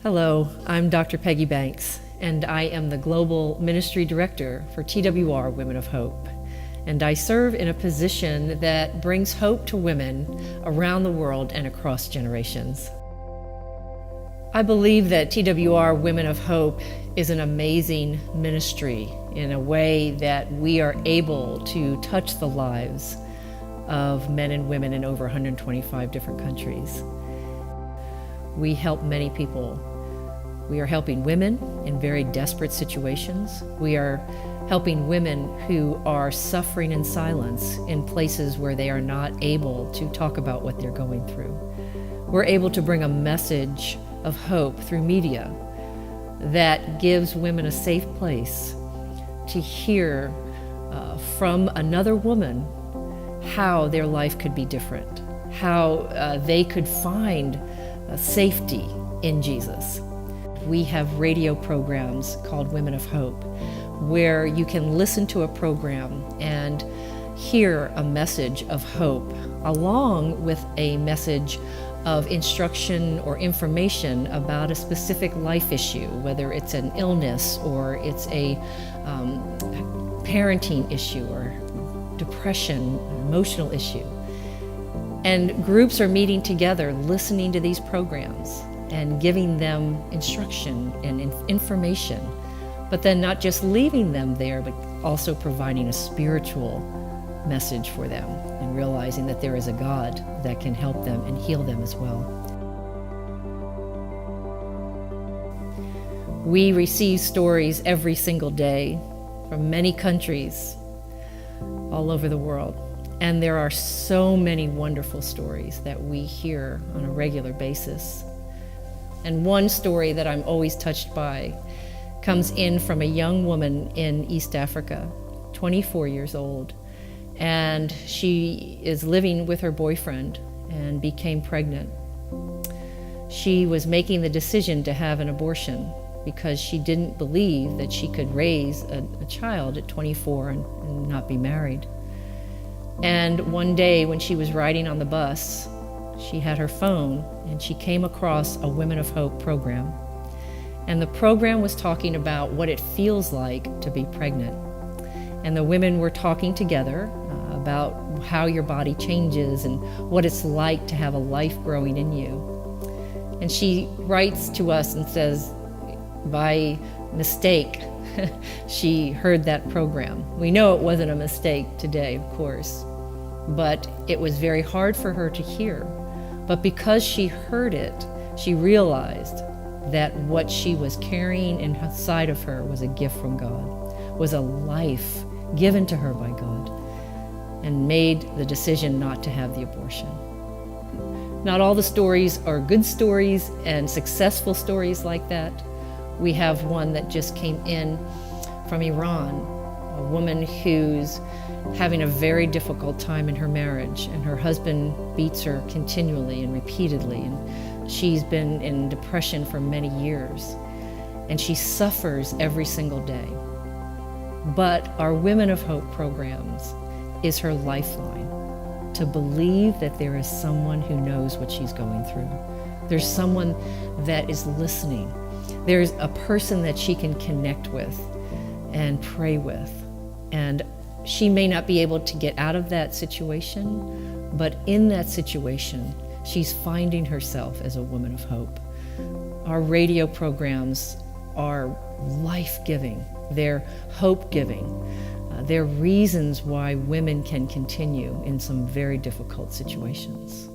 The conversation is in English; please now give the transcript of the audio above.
Hello, I'm Dr. Peggy Banks, and I am the Global Ministry Director for TWR Women of Hope. And I serve in a position that brings hope to women around the world and across generations. I believe that TWR Women of Hope is an amazing ministry in a way that we are able to touch the lives of men and women in over 125 different countries. We help many people. We are helping women in very desperate situations. We are helping women who are suffering in silence in places where they are not able to talk about what they're going through. We're able to bring a message of hope through media that gives women a safe place to hear from another woman how their life could be different, how they could find safety in Jesus. We have radio programs called Women of Hope, where you can listen to a program and hear a message of hope, along with a message of instruction or information about a specific life issue, whether it's an illness or it's a parenting issue or depression, emotional issue. And groups are meeting together, listening to these programs and giving them instruction and information, but then not just leaving them there, but also providing a spiritual message for them and realizing that there is a God that can help them and heal them as well. We receive stories every single day from many countries all over the world. And there are so many wonderful stories that we hear on a regular basis. And one story that I'm always touched by comes in from a young woman in East Africa, 24 years old. And she is living with her boyfriend and became pregnant. She was making the decision to have an abortion because she didn't believe that she could raise a child at 24 and not be married. And one day when she was riding on the bus, she had her phone and she came across a Women of Hope program. And the program was talking about what it feels like to be pregnant. And the women were talking together about how your body changes and what it's like to have a life growing in you. And she writes to us and says, by mistake, she heard that program. We know it wasn't a mistake today, of course, but it was very hard for her to hear. But because she heard it, she realized that what she was carrying inside of her was a gift from God, was a life given to her by God, and made the decision not to have the abortion. Not all the stories are good stories and successful stories like that. We have one that just came in from Iran, a woman who's having a very difficult time in her marriage, and her husband beats her continually and repeatedly, and she's been in depression for many years, and she suffers every single day. But our Women of Hope programs is her lifeline to believe that there is someone who knows what she's going through. There's someone that is listening. There's a person that she can connect with and pray with. And she may not be able to get out of that situation, but in that situation, she's finding herself as a woman of hope. Our radio programs are life-giving. They're hope-giving. They're reasons why women can continue in some very difficult situations.